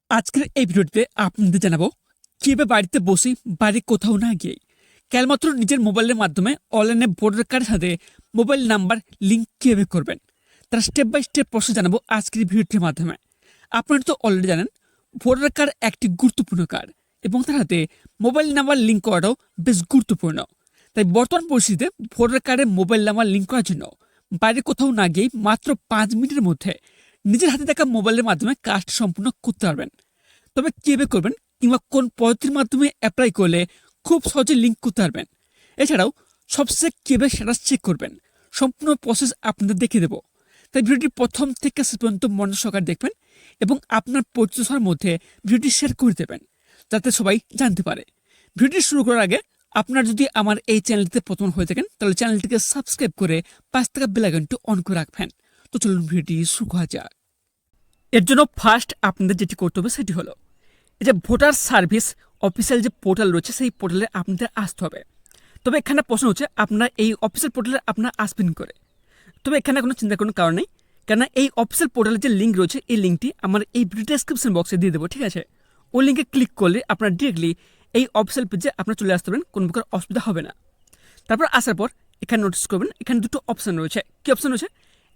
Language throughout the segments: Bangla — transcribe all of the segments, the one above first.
আজকের এই ভিডিওটিতে আপনাদের জানাবো কিভাবে বাড়িতে বসে বাড়ি কোথাও না গিয়ে কেবলমাত্র নিজের মোবাইলের মাধ্যমে অনলাইনে ভোটার কার্ডের সাথে মোবাইল নাম্বার লিঙ্ক কিভাবে করবেন তার স্টেপ বাই স্টেপ প্রসেস জানাবো আজকের ভিডিওটির মাধ্যমে। আপনারা তো অলরেডি জানেন ভোটার কার্ড একটি গুরুত্বপূর্ণ কার্ড এবং তার সাথে মোবাইল নাম্বার লিঙ্ক করাটাও বেশ গুরুত্বপূর্ণ। তাই বর্তমান পরিস্থিতিতে ভোটার কার্ডে মোবাইল নাম্বার লিঙ্ক করার জন্য বাইরে কোথাও না গিয়ে মাত্র 5 মিনিটের মধ্যে নিজের হাতে থাকা মোবাইলের মাধ্যমে কাজটি সম্পূর্ণ করতে পারবেন। তবে কীভাবে করবেন কিংবা কোন পদ্ধতির মাধ্যমে অ্যাপ্লাই করলে খুব সহজে লিঙ্ক করতে পারবেন, এছাড়াও সবচেয়ে কীভাবে স্ট্যাটাস চেক করবেন, সম্পূর্ণ প্রসেস আপনাদের দেখিয়ে দেবো। তাই ভিডিওটি প্রথম থেকে শেষ পর্যন্ত মনোযোগ সহকারে দেখবেন এবং আপনার পরিচিতদের মধ্যে ভিডিওটি শেয়ার করে দেবেন যাতে সবাই জানতে পারে। ভিডিওটি শুরু করার আগে আপনার যদি আমার এই চ্যানেলটিতে প্রথম হয়ে থাকেন তাহলে চ্যানেলটিকে সাবস্ক্রাইব করে পাঁচ টাকা বেল আইকনটি অন করে রাখবেন। তো চলুন ভিডিওটি শুরু করা যাক। এর জন্য ফার্স্ট আপনাদের যেটি করতে হবে সেটি হলো এই যে ভোটার সার্ভিস অফিসিয়াল যে পোর্টাল রয়েছে সেই পোর্টালে আপনাদের আসতে হবে। তবে এখানে প্রশ্ন হচ্ছে আপনারা এই অফিসিয়াল পোর্টালে আপনারা আসবেন করে। তবে এখানে কোনো চিন্তা কোনো কারণ নেই, কেননা এই অফিসিয়াল পোর্টালের যে লিঙ্ক রয়েছে এই লিঙ্কটি আমার এই ভিডিও ডেসক্রিপশন বক্সে দিয়ে দেবো, ঠিক আছে? ওই লিঙ্কে ক্লিক করলে আপনারা ডিরেক্টলি এই অফিসিয়াল পেজে আপনারা চলে আসতে পারেন, কোনো প্রকার অসুবিধা হবে না। তারপর আসার পর এখানে নোটিস করবেন এখানে দুটো অপশান রয়েছে। কী অপশান রয়েছে?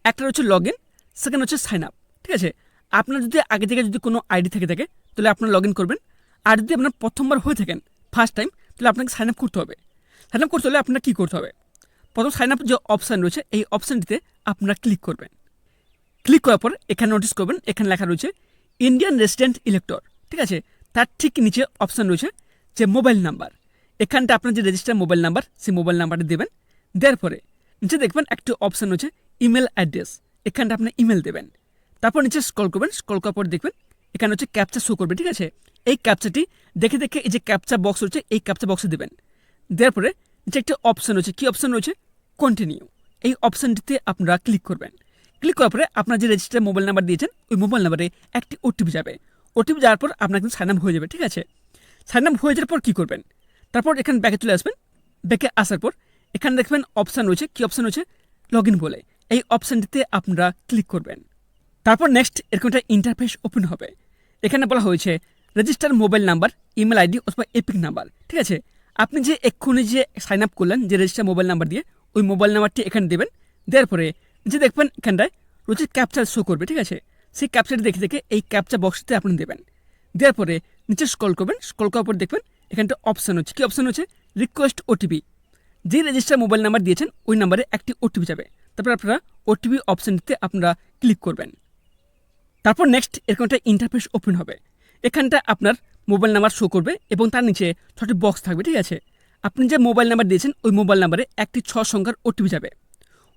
একটা রয়েছে লগ ইন, সেকেন্ড হচ্ছে সাইন আপ, ঠিক আছে? আপনার যদি আগে থেকে যদি কোনো আইডি থেকে থাকে তাহলে আপনারা লগ ইন করবেন, আর যদি আপনার প্রথমবার হয়ে থাকেন ফার্স্ট টাইম তাহলে আপনাকে সাইন আপ করতে হবে। সাইন আপ করতে হলে আপনার কী করতে হবে? প্রথম সাইন আপ যে অপশান রয়েছে এই অপশানটিতে আপনারা ক্লিক করবেন। ক্লিক করার পর এখানে নোটিস করবেন এখানে লেখা রয়েছে ইন্ডিয়ান রেসিডেন্ট ইলেক্টর, ঠিক আছে? তার ঠিক নিচে অপশান রয়েছে যে মোবাইল নাম্বার। এখানটা আপনার যে রেজিস্টার মোবাইল নাম্বার সেই মোবাইল নাম্বারটা দেবেন। দেওয়ার পরে নিচে দেখবেন একটি অপশান রয়েছে ইমেল অ্যাড্রেস, এখানটা আপনার ইমেল দেবেন। তারপর নিচে স্ক্রল করবেন, স্ক্রল করার পর দেখবেন এখানে হচ্ছে ক্যাপচা শো করবে, ঠিক আছে? এই ক্যাপচাটি দেখে দেখে এই যে ক্যাপচা বক্স রয়েছে এই ক্যাপচা বক্সে দেবেন। দেওয়ার পরে নিচে একটা অপশান রয়েছে, কী অপশান রয়েছে? কন্টিনিউ। এই অপশানটিতে আপনারা ক্লিক করবেন। ক্লিক করার পরে আপনার যে রেজিস্টার মোবাইল নাম্বার দিয়েছেন ওই মোবাইল নাম্বারে একটি ওটিপি যাবে। ওটিপি যাওয়ার পর আপনার কিন্তু সাইন আপ হয়ে যাবে, ঠিক আছে? সাইন আপ হয়ে যাওয়ার পর কী করবেন? তারপর এখানে ব্যাকে চলে আসবেন। ব্যাকে আসার পর এখানে দেখবেন অপশান রয়েছে, কী অপশান রয়েছে? লগ ইন বলে। এই অপশানটিতে আপনারা ক্লিক করবেন। তারপর নেক্সট এরকম একটা ইন্টারফেস ওপেন হবে। এখানে বলা হয়েছে register mobile number, email ID অথবা এপিক নাম্বার, ঠিক আছে? আপনি যে এক্ষুনি যে সাইন আপ করলেন যে রেজিস্টার মোবাইল নাম্বার দিয়ে ওই মোবাইল নাম্বারটি এখানে দেবেন। দেওয়ার পরে যে দেখবেন এখানটায় রয়েছে ক্যাপচার শো করবে, ঠিক আছে? সেই ক্যাপচারটি দেখে দেখে এই ক্যাপচা বক্সটিতে আপনি দেবেন। দেওয়ার পরে নিচে স্ক্রল করবেন, স্ক্রল করার পর দেখবেন এখানটা অপশান হচ্ছে, কী অপশান হচ্ছে? Request OTP. যে রেজিস্টার মোবাইল নাম্বার দিয়েছেন ওই নাম্বারে একটি ওটিপি যাবে। তারপর আপনারা ওটিপি অপশানটিতে আপনারা ক্লিক করবেন। তারপর নেক্সট এরকম একটা ইন্টারফেস ওপেন হবে। এখানটা আপনার মোবাইল নাম্বার শো করবে এবং তার নিচে 6টি বক্স থাকবে, ঠিক আছে? আপনি যে মোবাইল নাম্বার দিয়েছেন ওই মোবাইল নাম্বারে একটি 6 সংখ্যার ওটিপি যাবে।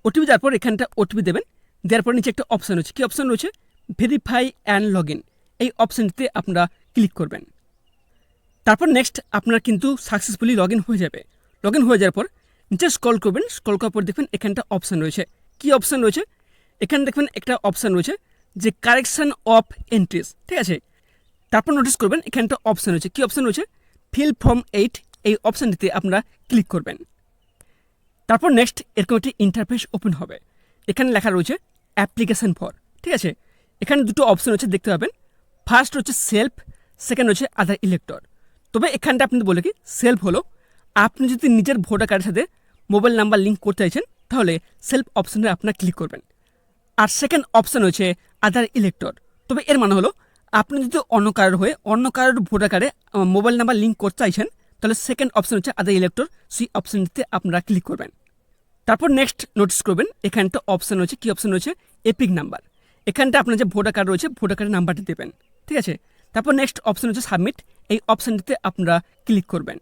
ওটিপি যাওয়ার পর এখানটা ওটিপি দেবেন। দেওয়ার পর নিচে একটা অপশান রয়েছে, কী অপশান রয়েছে? Verify and log in. এই অপশানটিতে আপনারা ক্লিক করবেন। তারপর নেক্সট আপনার কিন্তু সাকসেসফুলি লগ ইন হয়ে যাবে। লগ ইন হয়ে যাওয়ার পর নিচে স্ক্রল করবেন, স্ক্রল করার পর দেখবেন এখানটা অপশান রয়েছে। কী অপশান রয়েছে? এখানে দেখবেন একটা অপশান রয়েছে যে কারেকশন অফ এন্ট্রিজ, ঠিক আছে? তারপর নোটিস করবেন এখানটা অপশান রয়েছে, কী অপশান রয়েছে? Feel form 8। এই অপশানটিতে আপনারা ক্লিক করবেন। তারপর নেক্সট এরকম একটি ইন্টারফেস ওপেন হবে। এখানে লেখা রয়েছে অ্যাপ্লিকেশন ফর, ঠিক আছে? এখানে দুটো অপশান রয়েছে, দেখতে পাবেন। ফার্স্ট হচ্ছে সেলফ, সেকেন্ড হচ্ছে আধার ইলেক্টর। তবে এখানটা আপনি বলে কি সেলফ হলো আপনি যদি নিজের ভোটার কার্ডের সাথে মোবাইল নাম্বার লিঙ্ক করতে চাইছেন তাহলে সেলফ অপশানে আপনারা ক্লিক করবেন। আর সেকেন্ড অপশান হচ্ছে আধার ইলেক্টর। তবে এর মানে হলো আপনি যদি অন্য কারোর হয়ে অন্য কারোর ভোটার কার্ডে মোবাইল নাম্বার লিঙ্ক করতে চাইছেন তাহলে সেকেন্ড অপশান হচ্ছে আধার ইলেক্টর, সেই অপশানটিতে আপনারা ক্লিক করবেন। তারপর নেক্সট নোটিস করবেন এখানটা অপশান রয়েছে, কী অপশান রয়েছে? Epic number. এখানটা আপনার যে ভোটার কার্ড রয়েছে ভোটার কার্ডের নাম্বারটি দেবেন, ঠিক আছে? তারপর নেক্সট অপশান হচ্ছে সাবমিট। এই অপশানটিতে আপনারা ক্লিক করবেন।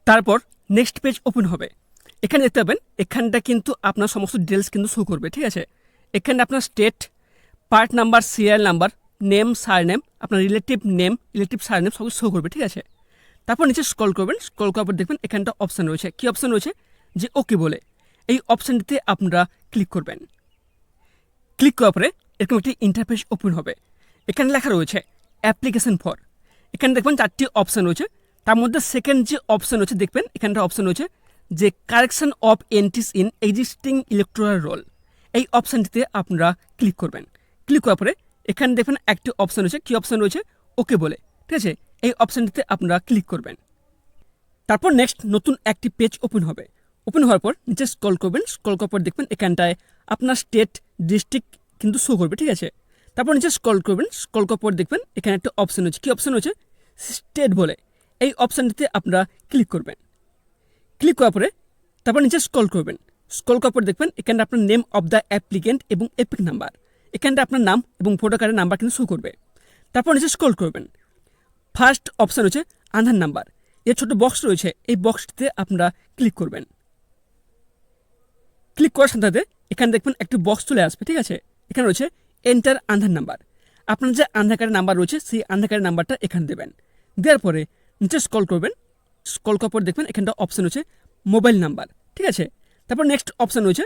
তারপর নেক্সট পেজ ওপেন হবে। এখানে দেখতে পাবেন এখানটা কিন্তু আপনার সমস্ত ডিটেলস কিন্তু শো করবে, ঠিক আছে? এখানে আপনার state, part number, serial number, name, surname, আপনার রিলেটিভ নেম, রিলেটিভ সারনেম সব শো করবে, ঠিক আছে? তারপর নিচে স্ক্রল করবেন, স্ক্রল করার পর দেখবেন এখানটা অপশান রয়েছে, কী অপশান রয়েছে? যে ওকে বলে। এই অপশানটিতে আপনারা ক্লিক করবেন। ক্লিক করার পরে এরকম একটি ইন্টারফেস ওপেন হবে। এখানে লেখা রয়েছে অ্যাপ্লিকেশন ফর। এখানে দেখবেন 4টি অপশান রয়েছে। তার মধ্যে সেকেন্ড যে অপশান রয়েছে দেখবেন এখানটা অপশান রয়েছে যে correction of entries in existing electoral role. এই অপশানটিতে আপনারা ক্লিক করবেন। ক্লিক করার পরে এখানে দেখবেন একটি অপশান রয়েছে, কি অপশান রয়েছে, ওকে বলে, ঠিক আছে। এই অপশানটিতে আপনারা ক্লিক করবেন। তারপর নেক্সট নতুন একটি পেজ ওপেন হবে। ওপেন হওয়ার পর নিচে স্ক্রল করবেন, স্ক্রল করার পর দেখবেন এখানটায় আপনার স্টেট ডিস্ট্রিক্ট কিন্তু শো করবে, ঠিক আছে। তারপর নিচে স্ক্রল করবেন, স্ক্রল করার পর দেখবেন এখানে একটা অপশান রয়েছে, কি অপশান রয়েছে, স্টেট বলে। এই অপশানটিতে আপনারা ক্লিক করবেন। ক্লিক করার পরে তারপর নিচে স্ক্রল করবেন, স্ক্রল করার পর দেখবেন এখানে আপনার নেম অফ দ্য অ্যাপ্লিকেন্ট এবং এপিক নাম্বার, এখানটা আপনার নাম এবং ভোটার কার্ডের নাম্বার কিন্তু শো করবে। তারপর নিচে স্ক্রল করবেন, ফার্স্ট অপশান রয়েছে আধার নাম্বার, এর ছোট বক্স রয়েছে, এই বক্সটিতে আপনারা ক্লিক করবেন। ক্লিক করার সাথে সাথে এখানে দেখবেন একটি বক্স চলে আসবে, ঠিক আছে। এখানে রয়েছে এন্টার আধার নাম্বার, আপনার যে আধার কার্ডের নাম্বার রয়েছে সেই আধার কার্ডের নাম্বারটা এখানে দেবেন। দেওয়ার পরে নিচে স্ক্রল করবেন, স্ক্রল করার পর দেখবেন এখানটা অপশান রয়েছে মোবাইল নাম্বার, ঠিক আছে। তারপর নেক্সট অপশান রয়েছে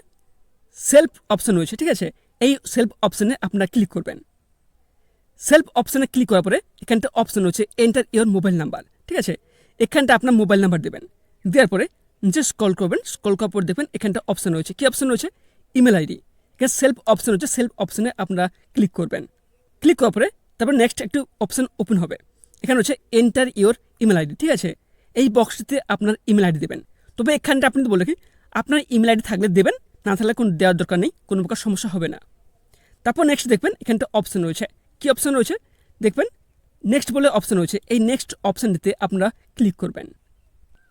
সেলফ অপশান রয়েছে, ঠিক আছে। এই সেলফ অপশানে আপনারা ক্লিক করবেন। সেলফ অপশানে ক্লিক করার পরে এখানটা অপশান রয়েছে এন্টার ইওর মোবাইল নাম্বার, ঠিক আছে। এখানটা আপনার মোবাইল নাম্বার দেবেন। দেওয়ার পরে নিচে স্ক্রল করবেন, স্ক্রল করার পর দেখবেন এখানটা অপশান রয়েছে, কি অপশান রয়েছে, ইমেল আইডি। এখানে সেলফ অপশান রয়েছে, সেলফ অপশানে আপনারা ক্লিক করবেন। ক্লিক করার পরে তারপর নেক্সট একটু অপশান ওপেন হবে, এখানে হচ্ছে এন্টার ইওর ইমেল আইডি, ঠিক আছে। এই বক্সটিতে আপনার ইমেল আইডি দেবেন। তবে এখানটা আপনি বলে কি আপনার ইমেল আইডি থাকলে দেবেন, না থাকলে কোনো দেওয়ার দরকার নেই, কোনো প্রকার সমস্যা হবে না। তারপর নেক্সট দেখবেন এখানটা অপশান রয়েছে, কি অপশান রয়েছে, দেখবেন নেক্সট বলে অপশান রয়েছে, এই নেক্সট অপশানটিতে আপনারা ক্লিক করবেন।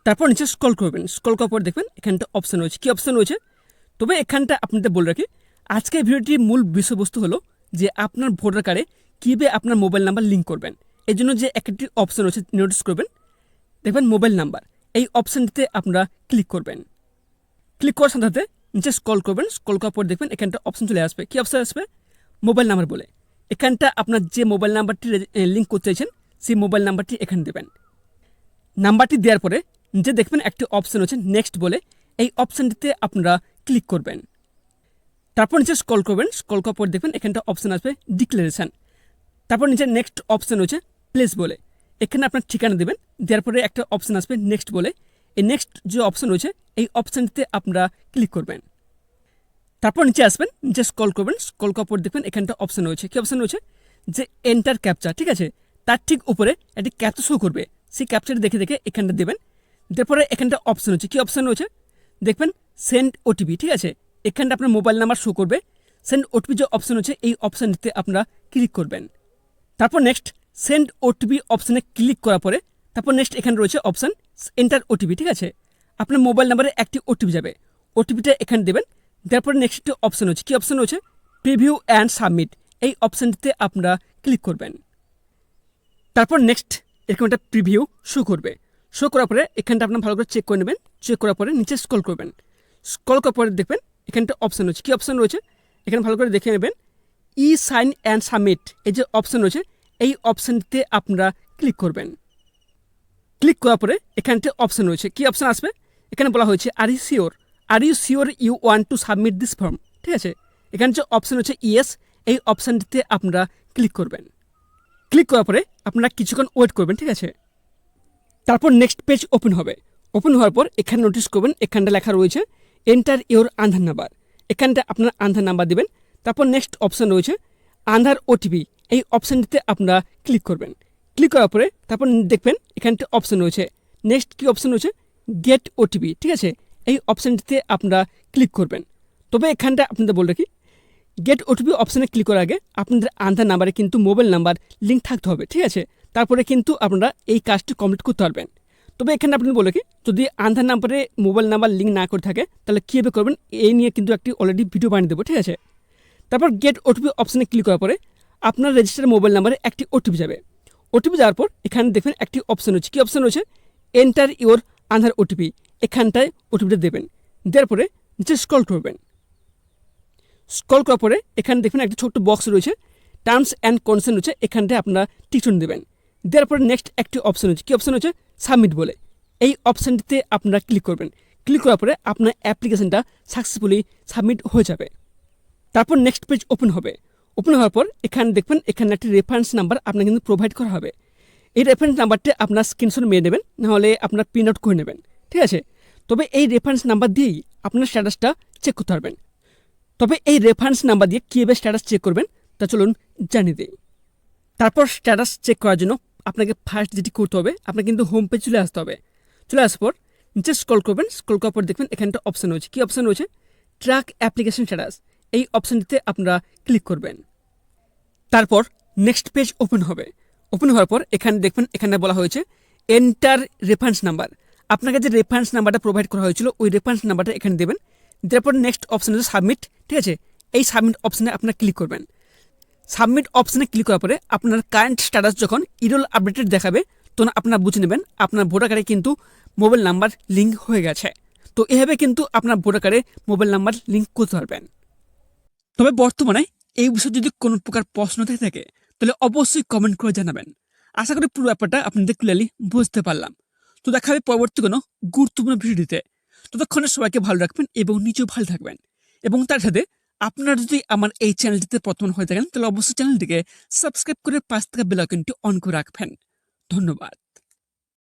তারপর নিচে স্ক্রল করবেন, স্ক্রল করার পর দেখবেন এখানটা অপশান রয়েছে, কি অপশান রয়েছে। তবে এখানটা আপনাদের বলে রাখি আজকের ভিডিওটির মূল বিষয়বস্তু হলো যে আপনার ভোটার কার্ডে কীভাবে আপনার মোবাইল নাম্বার লিঙ্ক করবেন। এই জন্য যে একটি অপশান রয়েছে নোটিস করবেন, দেখবেন মোবাইল নাম্বার, এই অপশানটিতে আপনারা ক্লিক করবেন। ক্লিক করার সাথে সাথে নিচে স্ক্রল করবেন, স্ক্রল করার পর দেখবেন এখানটা অপশান চলে আসবে, কি অপশান আসবে, মোবাইল নাম্বার বলে। এখানটা আপনার যে মোবাইল নাম্বারটি লিঙ্ক করতে চাইছেন সেই মোবাইল নাম্বারটি এখানে দেবেন। নাম্বারটি দেওয়ার পরে নিচে দেখবেন একটি অপশান হচ্ছে নেক্সট বলে, এই অপশানটিতে আপনারা ক্লিক করবেন। তারপর নিচে স্ক্রল করবেন, স্ক্রল করার পর দেখবেন এখানটা অপশান আসবে ডিক্লারেশন। তারপর নিচে নেক্সট অপশান হচ্ছে প্লেস বলে, এখানে আপনার ঠিকানা দেবেন। দেওয়ার পরে একটা অপশান আসবে নেক্সট বলে, এই নেক্সট যে অপশান রয়েছে এই অপশানটিতে আপনারা ক্লিক করবেন। তারপর নিচে আসবেন, নিচে স্ক্রল করবেন, স্ক্রল করার পর দেখবেন এখানটা অপশান রয়েছে, কি অপশান রয়েছে, যে এন্টার ক্যাপচা, ঠিক আছে। তার ঠিক উপরে একটি ক্যাপচা শো করবে, সেই ক্যাপচাটি দেখে দেখে এখানটা দেবেন। তারপরে এখানটা অপশান হচ্ছে, কি অপশান রয়েছে, দেখবেন সেন্ড ওটিপি, ঠিক আছে। এখানটা আপনার মোবাইল নাম্বার শো করবে, সেন্ড ওটিপি যে অপশান হচ্ছে এই অপশানটিতে আপনারা ক্লিক করবেন। তারপর নেক্সট সেন্ড ওটিপি অপশানে ক্লিক করার পরে তারপর নেক্সট এখানে রয়েছে অপশান এন্টার ওটিপি, ঠিক আছে। আপনার মোবাইল নাম্বারে একটি ওটিপি যাবে, ওটিপিটা এখানে দেবেন। তারপরে নেক্সট একটি অপশান হচ্ছে, কি অপশান রয়েছে, প্রিভিউ অ্যান্ড সাবমিট, এই অপশানটিতে আপনারা ক্লিক করবেন। তারপর নেক্সট এরকম একটা প্রিভিউ শো করবে, শো করার পরে এখানটা আপনার ভালো করে চেক করে নেবেন। চেক করার পরে নিচে স্ক্রল করবেন, স্ক্রল করার পরে দেখবেন এখানটা অপশান রয়েছে, কি অপশান রয়েছে, এখানে ভালো করে দেখে নেবেন ই সাইন অ্যান্ড সাবমিট, এই যে অপশান রয়েছে এই অপশানটিতে আপনারা ক্লিক করবেন। ক্লিক করার পরে এখানটা অপশান রয়েছে, কি অপশান আসবে, এখানে বলা হয়েছে are you sure you want to submit this form, ঠিক আছে। এখানে যে অপশান হচ্ছে ইয়েস, এই অপশানটিতে আপনারা ক্লিক করবেন। ক্লিক করার পরে আপনারা কিছুক্ষণ ওয়েট করবেন, ঠিক আছে। তারপর নেক্সট পেজ ওপেন হবে। ওপেন হওয়ার পর এখানে নোটিস করবেন এখানটা লেখা রয়েছে এন্টার ইওর আধার নাম্বার, এখানটা আপনার আধার নাম্বার দেবেন। তারপর নেক্সট অপশান রয়েছে আধার ওটিপি, এই অপশানটিতে আপনারা ক্লিক করবেন। ক্লিক করার পরে তারপর দেখবেন এখানটা অপশান রয়েছে নেক্সট, কি অপশান রয়েছে, গেট ওটিপি, ঠিক আছে। এই অপশানটিতে আপনারা ক্লিক করবেন। তবে এখানটা আপনাদের বলে রাখি গেট ওটিপি অপশানে ক্লিক করার আগে আপনাদের আধার নাম্বারে কিন্তু মোবাইল নাম্বার লিঙ্ক থাকতে হবে, ঠিক আছে। তারপরে কিন্তু আপনারা এই কাজটি কমপ্লিট করতে পারবেন। তবে এখানে আপনি বলে কি যদি আধার নাম্বারে মোবাইল নাম্বার লিঙ্ক না করে থাকে তাহলে কীভাবে করবেন এই নিয়ে কিন্তু একটি অলরেডি ভিডিও বানিয়ে দেবো, ঠিক আছে। তারপর গেট ওটিপি অপশানে ক্লিক করার পরে আপনার রেজিস্টার মোবাইল নাম্বারে একটি ওটিপি যাবে। ওটিপি যাওয়ার পর এখানে দেখবেন একটি অপশান রয়েছে, কি অপশান রয়েছে, এন্টার ইওর আধার ওটিপি, এখানটায় ওটিপিটা দেবেন। দেওয়ার পরে নিচে স্ক্রল করবেন, স্ক্রল করার পরে এখানে দেখবেন একটি ছোট্ট বক্স রয়েছে টার্মস অ্যান্ড কন্ডিশন রয়েছে, এখানটায় আপনারা টিকটন দেবেন। দেওয়ার পরে নেক্সট একটি অপশান হচ্ছে, কি অপশান হচ্ছে, সাবমিট বলে, এই অপশানটিতে আপনারা ক্লিক করবেন। ক্লিক করার পরে আপনার অ্যাপ্লিকেশনটা সাকসেসফুলি সাবমিট হয়ে যাবে। তারপর নেক্সট পেজ ওপেন হবে। ওপেন হওয়ার পর এখানে দেখবেন এখানে একটি রেফারেন্স নাম্বার আপনার কিন্তু প্রোভাইড করা হবে। এই রেফারেন্স নাম্বারটি আপনার স্ক্রিনশট মেরে নেবেন, নাহলে আপনার প্রিন্ট আউট করে নেবেন, ঠিক আছে। তবে এই রেফারেন্স নাম্বার দিয়েই আপনার স্ট্যাটাসটা চেক করতে পারবেন। তবে এই রেফারেন্স নাম্বার দিয়ে কীভাবে স্ট্যাটাস চেক করবেন তা চলুন জানিয়ে দিই। তারপর স্ট্যাটাস চেক করার জন্য আপনাকে ফার্স্ট যেটি করতে হবে, আপনাকে কিন্তু হোম পেজ চলে আসতে হবে। চলে আসার পর নিচে স্ক্রল করবেন, স্ক্রল করার পর দেখবেন এখানে একটা অপশান রয়েছে। কী অপশান রয়েছে? Track application status. এই অপশানটিতে আপনারা ক্লিক করবেন। তারপর নেক্সট পেজ ওপেন হবে। ওপেন হওয়ার পর এখানে দেখবেন এখানে বলা হয়েছে এন্টার রেফারেন্স নাম্বার। আপনাকে যে রেফারেন্স নাম্বারটা প্রোভাইড করা হয়েছিল ওই রেফারেন্স নাম্বারটা এখানে দেবেন। তারপর নেক্সট অপশান হচ্ছে সাবমিট, ঠিক আছে? এই সাবমিট অপশানে আপনারা ক্লিক করবেন। সাবমিট অপশানে ক্লিক করার পরে আপনার কারেন্ট স্ট্যাটাস যখন ইরোল আপডেটেড দেখাবে তখন আপনারা বুঝে নেবেন আপনার ভোটার কার্ডে কিন্তু মোবাইল নাম্বার লিঙ্ক হয়ে গেছে। তো এভাবে কিন্তু আপনার ভোটার কার্ডে মোবাইল নাম্বার লিঙ্ক করতে পারবেন। তবে বর্তমানে এই বিষয়ে যদি কোনো প্রকার প্রশ্ন থেকে থাকে তাহলে অবশ্যই কমেন্ট করে জানাবেন। আশা করি পুরো ব্যাপারটা আপনাদের ক্লিয়ারলি বুঝতে পারলাম। তো দেখা হবে পরবর্তী কোনো গুরুত্বপূর্ণ ভিডিওতে। ততক্ষণে সবাইকে ভালো রাখবেন এবং নিজেও ভালো থাকবেন। এবং তার সাথে আপনারা যদি আমার এই চ্যানেলটিতে প্রথম হয়ে থাকেন তাহলে অবশ্যই চ্যানেলটিকে সাবস্ক্রাইব করে পাশ থাকা বেল আইকনটি অন করে রাখবেন। ধন্যবাদ।